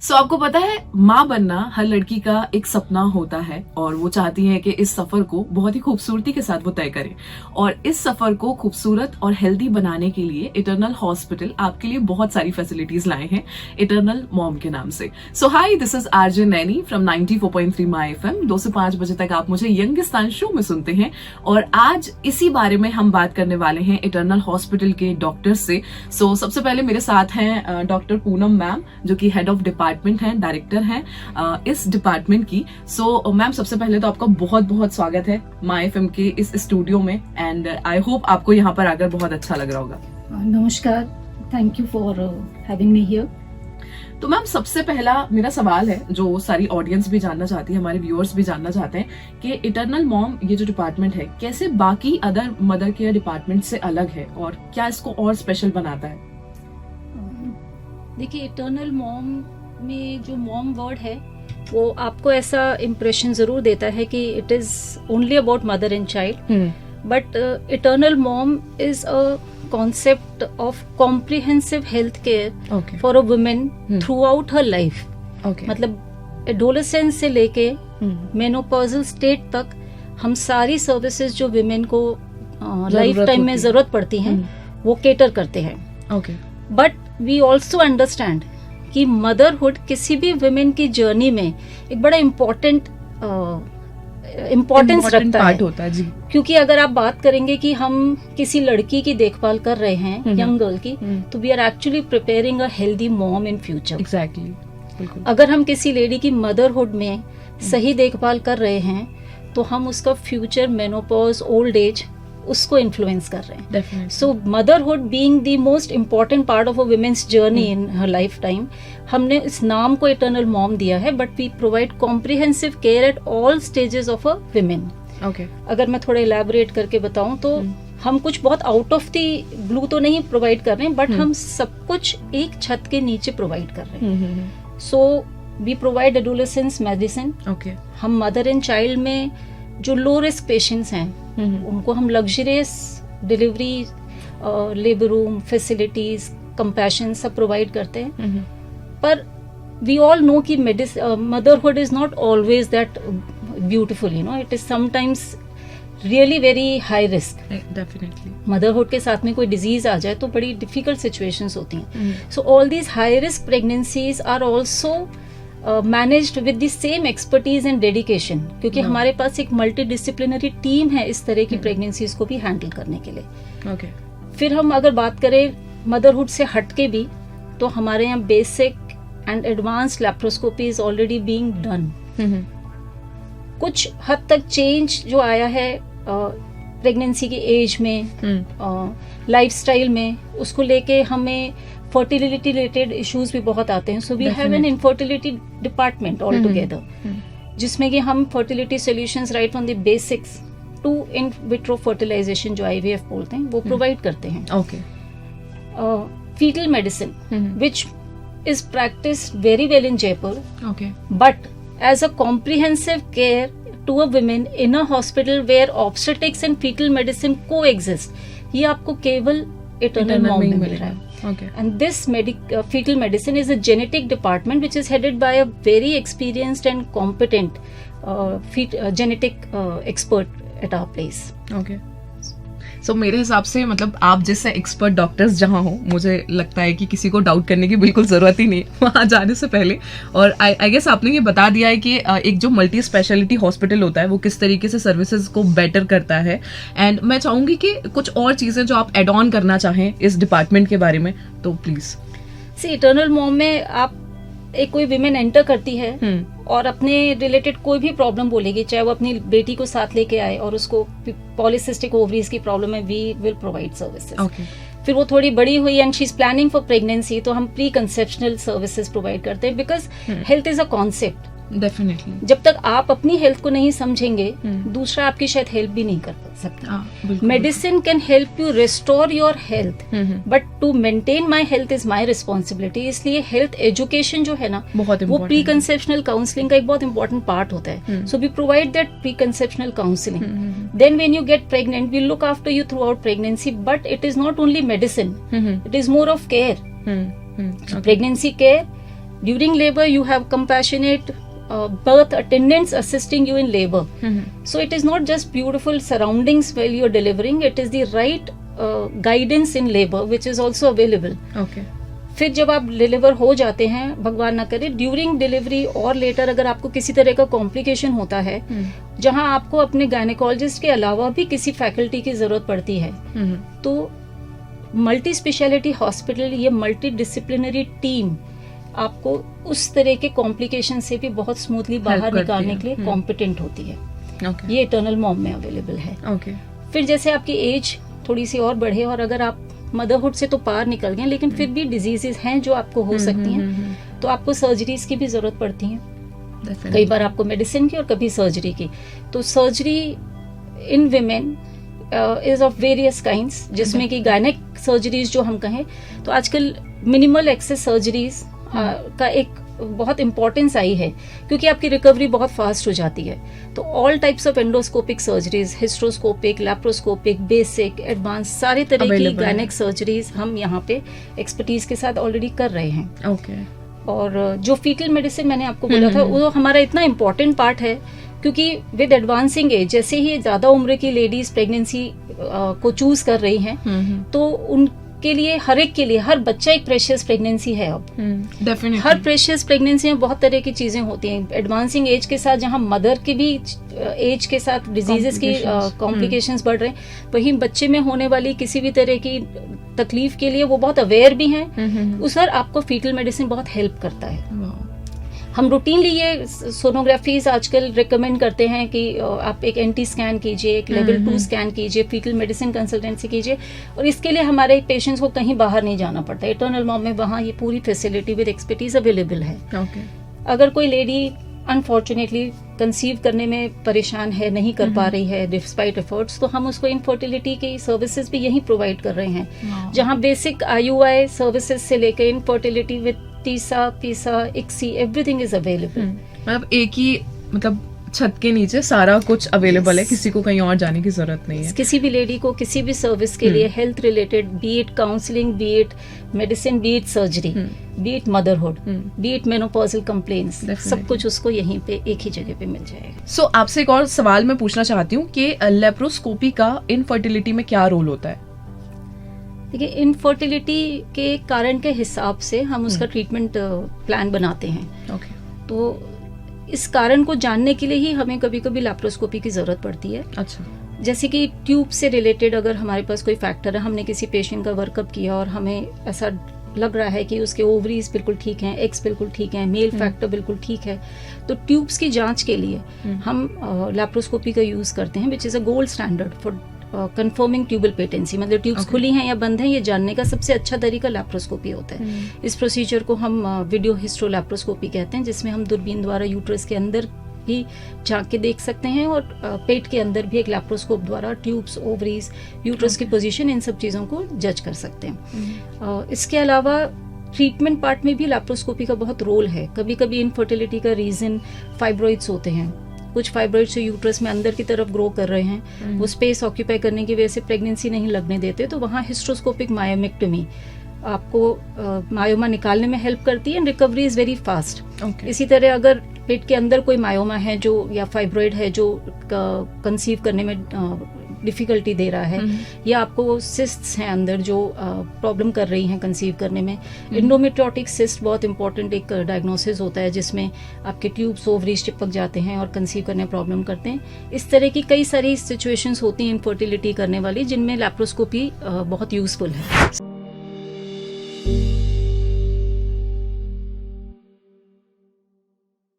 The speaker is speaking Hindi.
आपको पता है, माँ बनना हर लड़की का एक सपना होता है और वो चाहती है कि इस सफर को बहुत ही खूबसूरती के साथ वो तय करे। और इस सफर को खूबसूरत और हेल्दी बनाने के लिए इटर्नल हॉस्पिटल आपके लिए बहुत सारी फैसिलिटीज लाए हैं इटर्नल मॉम के नाम से। So hi, this is RJ Naini from 94.3 My FM. 2 से 5 बजे तक आप मुझे यंगिस्तान शो में सुनते हैं और आज इसी बारे में हम बात करने वाले हैं इटर्नल हॉस्पिटल के डॉक्टर से। सबसे पहले मेरे साथ हैं डॉक्टर पूनम मैम, जो कि हेड ऑफ डिपार्टमेंट हैं, डायरेक्टर हैं इस डिपार्टमेंट की। मैम, सबसे पहले तो आपका बहुत बहुत स्वागत है माय एफएम के इस स्टूडियो में एंड आई होप आपको यहाँ पर आकर बहुत अच्छा लग रहा होगा। नमस्कार, thank you for having me here. तो मैम, सबसे पहला मेरा सवाल है जो सारी ऑडियंस भी जानना चाहती है, हमारे व्यूअर्स भी जानना चाहते हैं कि इटर्नल मॉम ये जो डिपार्टमेंट है कैसे बाकी अदर मदर केयर डिपार्टमेंट से अलग है और क्या इसको और स्पेशल बनाता है? देखिए, इटर्नल मॉम में जो मॉम वर्ड है वो आपको ऐसा इम्प्रेशन जरूर देता है कि it is only about mother and child, but eternal mom is a concept of comprehensive health care for a woman throughout her life. मतलब adolescence से लेके menopausal state तक हम सारी सर्विसेज जो विमेन को लाइफ टाइम में जरूरत पड़ती हैं वो केटर करते हैं। बट वी ऑल्सो अंडरस्टैंड कि मदरहुड किसी भी विमेन की जर्नी में एक बड़ा इम्पोर्टेंट इम्पोर्टेंस रखता है जी। क्योंकि अगर आप बात करेंगे कि हम किसी लड़की की देखभाल कर रहे हैं, यंग गर्ल की, तो we are actually preparing a healthy mom in future. Exactly. अगर हम किसी लेडी की मदरहुड में सही देखभाल कर रहे हैं तो हम उसका फ्यूचर मेनोपॉज, ओल्ड एज, उसको इन्फ्लुएंस कर रहे हैं। So motherhood being the most important part of a woman's journey in her lifetime, हमने इस नाम को इटर्नल मॉम दिया है। But we provide comprehensive care at all stages of a woman. अगर मैं थोड़ा इलैबोरेट करके बताऊं तो हम कुछ बहुत आउट ऑफ द ब्लू तो नहीं प्रोवाइड कर रहे हैं, बट हम सब कुछ एक छत के नीचे प्रोवाइड कर रहे हैं। So we provide adolescence medicine. हम मदर एंड चाइल्ड में जो लो रिस्क पेशेंट्स हैं उनको हम luxurious delivery, labour room facilities, compassion सब प्रोवाइड करते हैं। पर वी ऑल नो कि motherhood is not always that beautiful, you know, it is sometimes really very high risk. Definitely motherhood के साथ में कोई डिजीज आ जाए तो बड़ी डिफिकल्ट सिचुएशंस होती हैं। So all these high risk pregnancies are also managed with the same expertise and dedication, क्योंकि हमारे पास एक मल्टी डिसिप्लिनरी टीम है इस तरह की प्रेगनेंसीज को भी हैंडल करने के लिए। फिर हम अगर बात करें मदरहुड से हटके भी, तो हमारे यहाँ basic and advance laparoscopy is already being done. कुछ हद तक चेंज जो आया है प्रेगनेंसी की एज में, लाइफस्टाइल में, उसको लेके हमें फर्टिलिटी रिलेटेड इश्यूज भी बहुत आते हैं। So we have an infertility department all together, जिसमें कि हम fertility solutions right from the basics to in vitro fertilization जो IVF बोलते हैं वो प्रोवाइड करते हैं। Foetal medicine which is practised very well in Jaipur, but as a comprehensive care to a women in a hospital where obstetrics and foetal medicine coexist, ये आपको केवल इटर्नल मॉम में मिल रहा है। And this fetal medicine is a genetic department which is headed by a very experienced and competent genetic expert at our place. मेरे हिसाब से, मतलब आप जैसे एक्सपर्ट डॉक्टर्स जहाँ हो, मुझे लगता है कि किसी को डाउट करने की बिल्कुल जरूरत ही नहीं वहाँ जाने से पहले। और आई गेस आपने ये बता दिया है कि एक जो मल्टी स्पेशलिटी हॉस्पिटल होता है वो किस तरीके से सर्विसेज को बेटर करता है। एंड मैं चाहूंगी कि कुछ और चीजें जो आप एड ऑन करना चाहें इस डिपार्टमेंट के बारे में, तो प्लीज। सी, इटर्नल मॉम में आप एक कोई विमेन एंटर करती है और अपने रिलेटेड कोई भी प्रॉब्लम बोलेगी, चाहे वो अपनी बेटी को साथ लेके आए और उसको पॉलीसिस्टिक ओवरीज की प्रॉब्लम है, वी विल प्रोवाइड सर्विसेज। फिर वो थोड़ी बड़ी हुई and she is planning for pregnancy, तो हम प्री कंसेप्शनल सर्विसेज प्रोवाइड करते हैं, because health is a concept. Definitely जब तक आप अपनी हेल्थ को नहीं समझेंगे, दूसरा आपकी शायद हेल्प भी नहीं कर सकता। Medicine can help you restore your health, but to maintain my health is my responsibility. इसलिए हेल्थ एजुकेशन जो है ना, वो प्री कंसेप्शनल काउंसलिंग का एक बहुत इंपॉर्टेंट पार्ट होता है। So we provide that preconceptional counselling. Then when you get pregnant, we look after you throughout pregnancy, but it is not only medicine, it is more of care. Pregnancy care, During labor, you have compassionate birth attendants assisting you in labor. So it is not just beautiful surroundings while you are delivering, it is the right guidance in labor which is also available. Okay. फिर जब आप डिलीवर हो जाते हैं, भगवान ना करे ड्यूरिंग डिलीवरी और लेटर अगर आपको किसी तरह का कॉम्प्लिकेशन होता है, जहां आपको अपने गायनेकोलॉजिस्ट के अलावा भी किसी फैकल्टी की जरूरत पड़ती है, तो मल्टी स्पेशलिटी हॉस्पिटल, ये मल्टी डिसिप्लिनरी टीम आपको उस तरह के कॉम्प्लिकेशन से भी बहुत स्मूथली बाहर निकालने के लिए कॉम्पिटेंट होती है. ये इटर्नल मॉम में अवेलेबल है. फिर जैसे आपकी एज थोड़ी सी और बढ़े और अगर आप मदरहुड से तो पार निकल गए, लेकिन फिर भी डिजीजेस हैं जो आपको हो सकती हैं, तो आपको सर्जरीज की भी जरूरत पड़ती है. कई बार आपको मेडिसिन की और कभी सर्जरी की. तो surgery in women is of various kinds, जिसमें कि गायनेक सर्जरीज जो हम कहें, तो आजकल मिनिमल एक्सेस सर्जरीज का एक बहुत इंपॉर्टेंस आई है, क्योंकि आपकी रिकवरी बहुत फास्ट हो जाती है. तो all types of endoscopic surgeries, hysteroscopic, laparoscopic, basic, advance, सारे तरह की गायनेक सर्जरीज हम यहाँ पे एक्सपर्टीज के साथ ऑलरेडी कर रहे हैं. और जो फीटल मेडिसिन मैंने आपको बोला था, वो हमारा इतना इम्पोर्टेंट पार्ट है, क्योंकि विद एडवांसिंग एज, जैसे ही ज्यादा उम्र की लेडीज प्रेगनेंसी को चूज कर रही हैं, तो उनके लिए, हर एक के लिए, हर बच्चा एक प्रेशियस प्रेगनेंसी है. अब डेफिनेटली हर प्रेशियस प्रेगनेंसी में बहुत तरह की चीजें होती हैं. एडवांसिंग एज के साथ जहां मदर के भी एज के साथ डिजीजेस की कॉम्प्लिकेशंस बढ़ रहे हैं, वहीं बच्चे में होने वाली किसी भी तरह की तकलीफ के लिए वो बहुत अवेयर भी हैं. उस पर आपको फीटल मेडिसिन बहुत हेल्प करता है. हम रूटीनली ये सोनोग्राफीज आजकल रिकमेंड करते हैं कि आप एक एंटी स्कैन कीजिए, एक लेवल 2 स्कैन कीजिए, फीटल मेडिसिन कंसल्टेंसी कीजिए, और इसके लिए हमारे पेशेंट्स को कहीं बाहर नहीं जाना पड़ता. इटर्नल मॉम में वहाँ ये पूरी फैसिलिटी विद एक्सपर्टीज अवेलेबल है. अगर कोई लेडी अनफॉर्चुनेटली कंसीव करने में परेशान है, नहीं कर पा रही है डिस्पाइट एफर्ट्स, तो हम उसको इनफर्टिलिटी की सर्विसेज भी यहीं प्रोवाइड कर रहे हैं, जहाँ बेसिक IUI सर्विसेज से लेकर इनफर्टिलिटी विद टीसा, पीसा, इक्सी, एवरीथिंग इज अवेलेबल. मतलब एक ही छत के नीचे सारा कुछ अवेलेबल है, किसी को कहीं और जाने की जरूरत नहीं है. किसी भी लेडी को किसी भी सर्विस के लिए, health related, B it counselling, B it medicine, B it surgery, B it motherhood, B it menopausal complaints, सब कुछ उसको यहीं पे एक ही जगह पे मिल जाएगा. सो आपसे एक और सवाल मैं पूछना चाहती हूँ कि लेप्रोस्कोपी का इनफर्टिलिटी में क्या रोल होता है? देखिए, इनफर्टिलिटी के कारण के हिसाब से हम उसका ट्रीटमेंट प्लान बनाते हैं. तो इस कारण को जानने के लिए ही हमें कभी कभी लैप्रोस्कोपी की जरूरत पड़ती है. अच्छा. जैसे कि ट्यूब से रिलेटेड अगर हमारे पास कोई फैक्टर है, हमने किसी पेशेंट का वर्कअप किया और हमें ऐसा लग रहा है कि उसके ओवरीज बिल्कुल ठीक हैं, एग्स बिल्कुल ठीक हैं, मेल फैक्टर बिल्कुल ठीक है, तो ट्यूब्स की जांच के लिए हम लैप्रोस्कोपी का यूज करते हैं, which is a gold standard for confirming tubal patency. मतलब ट्यूब्स खुली हैं या बंद हैं, ये जानने का सबसे अच्छा तरीका लैप्रोस्कोपी होता है. इस प्रोसीजर को हम वीडियो हिस्ट्रो लैप्रोस्कोपी कहते हैं, जिसमें हम दूरबीन द्वारा यूट्रस के अंदर ही झांक के देख सकते हैं, और पेट के अंदर भी एक लैप्रोस्कोप द्वारा ट्यूब्स, ओवरीज, यूट्रस की पोजीशन, इन सब चीज़ों को जज कर सकते हैं. इसके अलावा ट्रीटमेंट पार्ट में भी लैप्रोस्कोपी का बहुत रोल है. कभी कभी इनफर्टिलिटी का रीजन फाइब्रॉइड्स होते हैं. कुछ फाइब्रॉइड्स जो यूट्रस में अंदर की तरफ ग्रो कर रहे हैं, वो स्पेस ऑक्यूपाई करने की वजह से प्रेगनेंसी नहीं लगने देते, तो वहाँ हिस्ट्रोस्कोपिक मायोमेक्टोमी आपको मायोमा निकालने में हेल्प करती है, and recovery is very fast. इसी तरह अगर पेट के अंदर कोई मायोमा है जो, या फाइब्रॉइड है जो कंसीव करने में डिफिकल्टी दे रहा है, या आपको सिस्ट्स हैं अंदर जो प्रॉब्लम कर रही हैं कंसीव करने में, एंडोमेट्रियोटिक सिस्ट बहुत इंपॉर्टेंट एक डायग्नोसिस होता है, जिसमें आपके ट्यूब्स, ओवरीज चिपक जाते हैं और कंसीव करने में प्रॉब्लम करते हैं. इस तरह की कई सारी सिचुएशंस होती हैं इनफर्टिलिटी करने वाली, जिनमें लैप्रोस्कोपी बहुत यूजफुल है.